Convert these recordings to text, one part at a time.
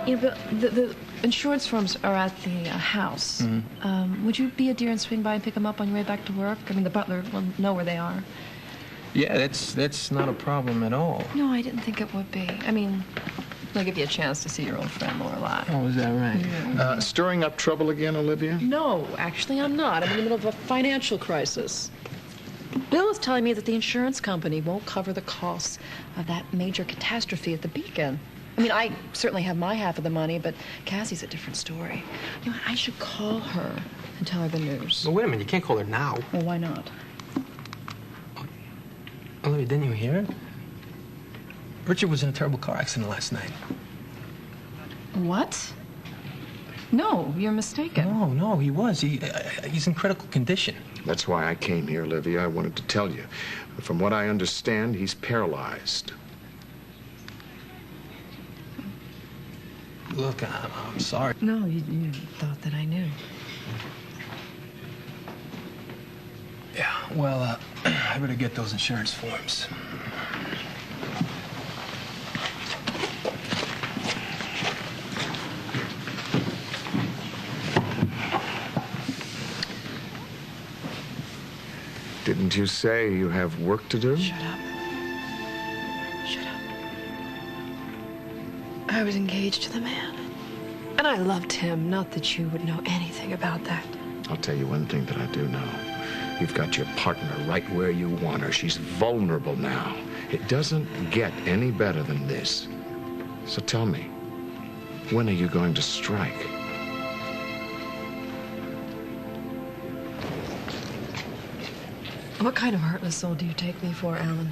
Yeah, but the insurance forms are at the house. Mm-hmm. Would you be a dear and swing by and pick them up on your way back to work? I mean, the butler will know where they are. Yeah, that's not a problem at all. No, I didn't think it would be. I mean, I'll give you a chance to see your old friend Lorelei. Oh, is that right? Yeah. Stirring up trouble again, Olivia? No, actually, I'm not. I'm in the middle of a financial crisis. Bill is telling me that the insurance company won't cover the costs of that major catastrophe at the Beacon. I mean, I certainly have my half of the money, but Cassie's a different story. You know, I should call her and tell her the news. Well, wait a minute. You can't call her now. Well, why not? Olivia, didn't you hear it? Richard was in a terrible car accident last night. What? No, you're mistaken. No, he was. He's in critical condition. That's why I came here, Olivia. I wanted to tell you. From what I understand, he's paralyzed. Look, I'm sorry. No, you thought that I knew. Yeah, well, I better get those insurance forms. Didn't you say you have work to do? Shut up. Shut up. I was engaged to the man. And I loved him. Not that you would know anything about that. I'll tell you one thing that I do know. You've got your partner right where you want her. She's vulnerable now. It doesn't get any better than this. So tell me, when are you going to strike? What kind of heartless soul do you take me for, Alan?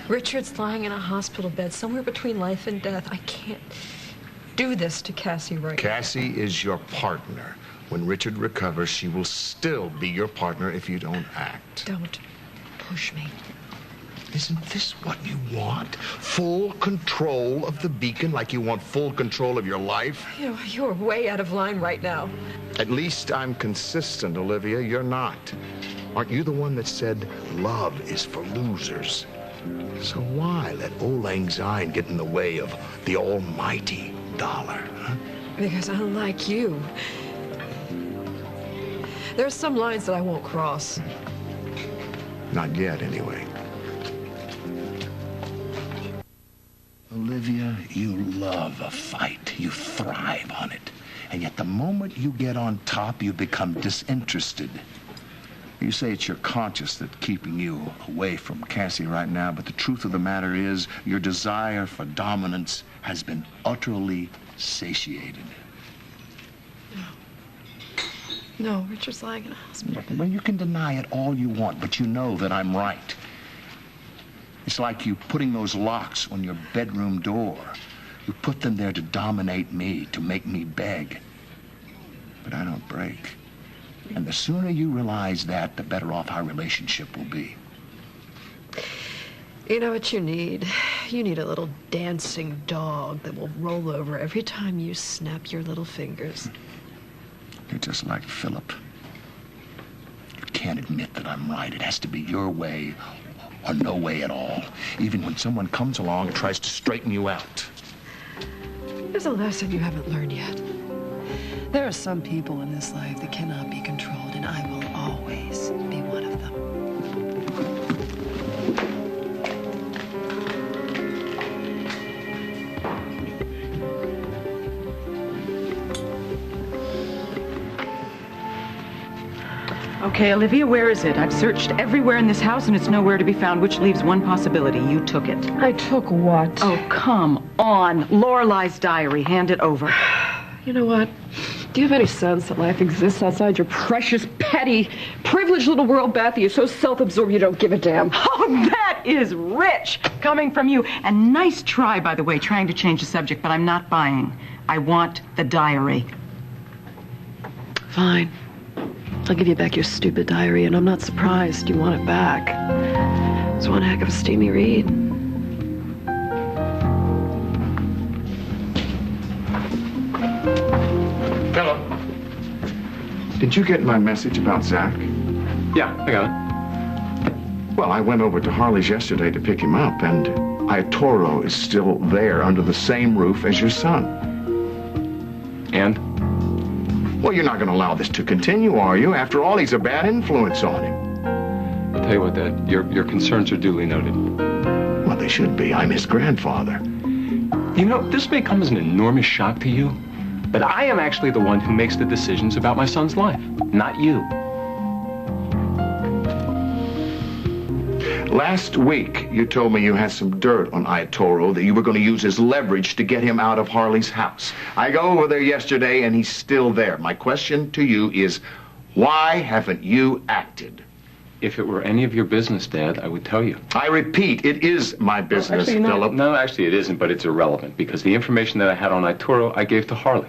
Richard's lying in a hospital bed somewhere between life and death. I can't do this to Cassie right now. Cassie is your partner. When Richard recovers, she will still be your partner if you don't act. Don't push me. Isn't this what you want? Full control of the Beacon like you want full control of your life? You know, you're way out of line right now. At least I'm consistent, Olivia. You're not. Aren't you the one that said love is for losers? So why let old lang syne get in the way of the almighty dollar? Huh? Because unlike you, there are some lines that I won't cross. Not yet, anyway. Olivia, you love a fight. You thrive on it. And yet the moment you get on top, you become disinterested. You say it's your conscience that's keeping you away from Cassie right now, but the truth of the matter is your desire for dominance has been utterly satiated. No, Richard's lying in a hospital. Well, you can deny it all you want, but you know that I'm right. It's like you putting those locks on your bedroom door. You put them there to dominate me, to make me beg. But I don't break. And the sooner you realize that, the better off our relationship will be. You know what you need? You need a little dancing dog that will roll over every time you snap your little fingers. You're just like Phillip. You can't admit that I'm right. It has to be your way or no way at all. Even when someone comes along and tries to straighten you out. There's a lesson you haven't learned yet. There are some people in this life that cannot be controlled, and I will always be one of them. Okay, Olivia, where is it? I've searched everywhere in this house and it's nowhere to be found, which leaves one possibility. You took it. I took what? Oh, come on. Lorelei's diary. Hand it over. You know what? Do you have any sense that life exists outside your precious, petty, privileged little world, Beth? You're so self-absorbed you don't give a damn. Oh, that is rich coming from you. And nice try, by the way, trying to change the subject, but I'm not buying. I want the diary. Fine. I'll give you back your stupid diary, and I'm not surprised you want it back. It's one heck of a steamy read. Hello. Did you get my message about Zach? Yeah, I got it. Well, I went over to Harley's yesterday to pick him up, and Iatoro is still there under the same roof as your son. And? Well, you're not going to allow this to continue, are you? After all, he's a bad influence on him. I'll tell you what, Dad, your concerns are duly noted. Well, they should be. I'm his grandfather. You know, this may come as an enormous shock to you, but I am actually the one who makes the decisions about my son's life, not you. Last week, you told me you had some dirt on Ayatoro that you were going to use as leverage to get him out of Harley's house. I go over there yesterday, and he's still there. My question to you is, why haven't you acted? If it were any of your business, Dad, I would tell you. I repeat, it is my business, Phillip. No, actually it isn't, but it's irrelevant, because the information that I had on Ayatoro, I gave to Harley.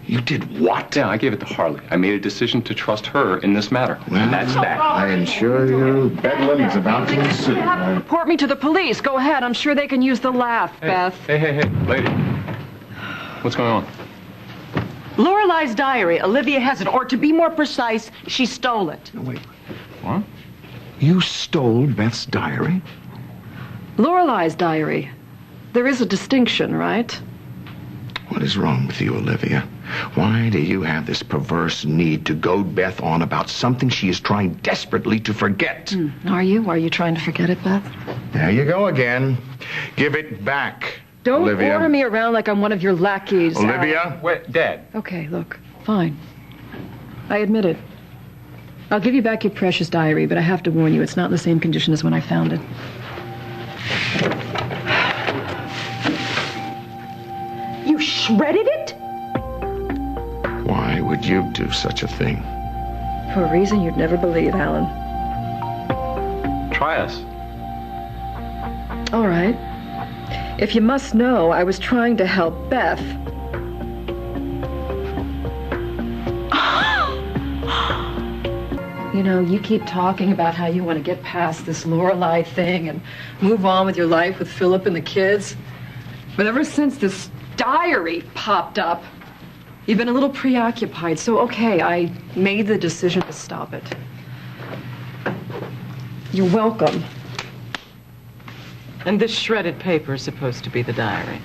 You did what? Yeah, I gave it to Harley. I made a decision to trust her in this matter. Well, and that's that. I assure you, Bedlam is about to ensue. Report me to the police. Go ahead. I'm sure they can use the laugh, Beth. Hey, lady. What's going on? Lorelei's diary. Olivia has it, or to be more precise, she stole it. No, wait. What? You stole Beth's diary? Lorelei's diary. There is a distinction, right? What is wrong with you, Olivia? Why do you have this perverse need to goad Beth on about something she is trying desperately to forget? Are you? Are you trying to forget it, Beth? There you go again. Give it back, Don't Olivia. order me around like I'm one of your lackeys. Olivia? Wait, Dad. Okay, look. Fine. I admit it. I'll give you back your precious diary, but I have to warn you, it's not in the same condition as when I found it. You shredded it? Why would you do such a thing? For a reason you'd never believe, Alan. Try us. All right. If you must know, I was trying to help Beth. You know, you keep talking about how you want to get past this Lorelei thing and move on with your life with Phillip and the kids. But ever since this diary popped up, you've been a little preoccupied. So, okay, I made the decision to stop it. You're welcome. And this shredded paper is supposed to be the diary.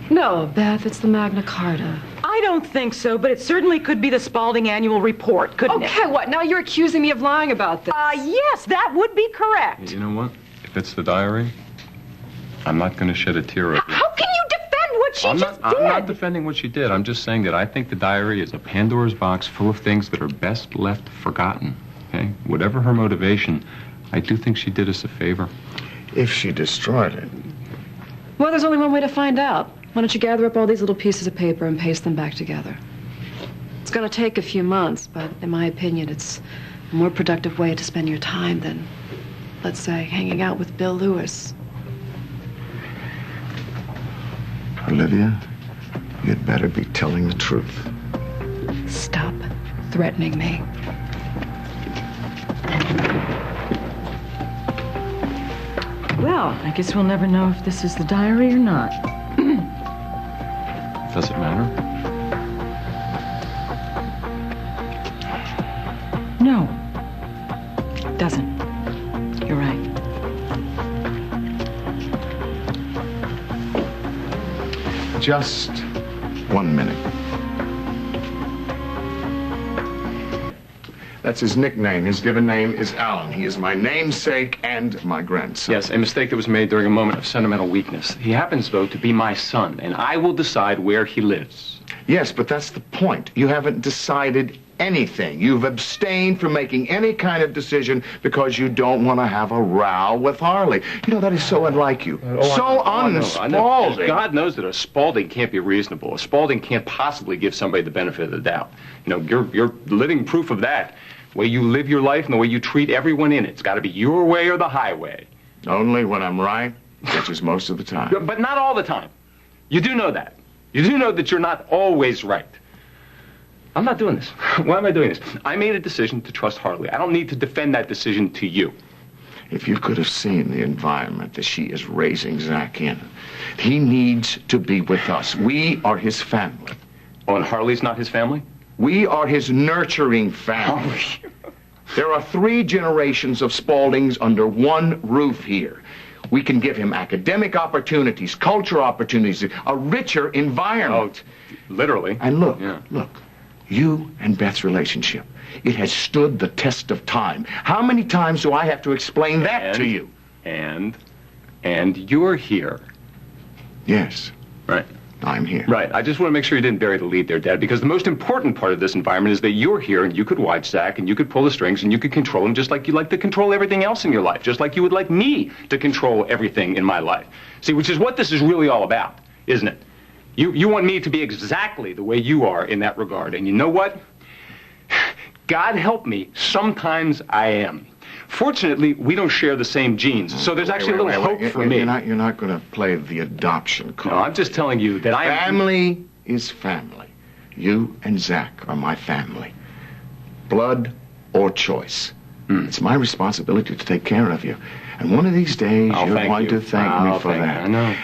No, Beth, it's the Magna Carta. I don't think so, but it certainly could be the Spaulding annual report, couldn't it? Okay, what? Now you're accusing me of lying about this. Yes, that would be correct. You know what? If it's the diary, I'm not going to shed a tear over it. How can you defend what she just did? I'm not defending what she did. I'm just saying that I think the diary is a Pandora's box full of things that are best left forgotten. Okay? Whatever her motivation, I do think she did us a favor. If she destroyed it. Well, there's only one way to find out. Why don't you gather up all these little pieces of paper and paste them back together? It's going to take a few months, but in my opinion, it's a more productive way to spend your time than, let's say, hanging out with Bill Lewis. Olivia, you'd better be telling the truth. Stop threatening me. Well, I guess we'll never know if this is the diary or not. Does it matter? No, it doesn't. You're right. Just 1 minute. That's his nickname. His given name is Alan. He is my namesake and my grandson. Yes, a mistake that was made during a moment of sentimental weakness. He happens, though, to be my son, and I will decide where he lives. Yes, but that's the point. You haven't decided anything. You've abstained from making any kind of decision because you don't want to have a row with Harley. You know, that is so unlike you. So un-Spaulding. God knows that a Spaulding can't be reasonable. A Spaulding can't possibly give somebody the benefit of the doubt. You know, you're living proof of that. The way you live your life and the way you treat everyone in it. It's got to be your way or the highway. Only when I'm right, which is most of the time. But not all the time. You do know that. You do know that you're not always right. I'm not doing this. Why am I doing this? I made a decision to trust Harley. I don't need to defend that decision to you. If you could have seen the environment that she is raising Zach in, he needs to be with us. We are his family. Oh, and Harley's not his family? We are his nurturing family. There are 3 generations of Spauldings under one roof here. We can give him academic opportunities, culture opportunities, a richer environment. Oh, Literally. And look, Yeah. look, you and Beth's relationship, it has stood the test of time. How many times do I have to explain that to you? And you're here. Yes, Right. I'm here. Right. I just want to make sure you didn't bury the lead there, Dad, because the most important part of this environment is that you're here and you could watch Zach and you could pull the strings and you could control him just like you like to control everything else in your life, just like you would like me to control everything in my life. See, which is what this is really all about, isn't it? You want me to be exactly the way you are in that regard. And you know what? God help me, sometimes I am. Fortunately, we don't share the same genes, so there's actually a little hope for me. You're not going to play the adoption card. No, I'm just telling you that I am... Family is family. You and Zach are my family. Blood or choice. It's my responsibility to take care of you. And one of these days, you're going to thank me for that. I know.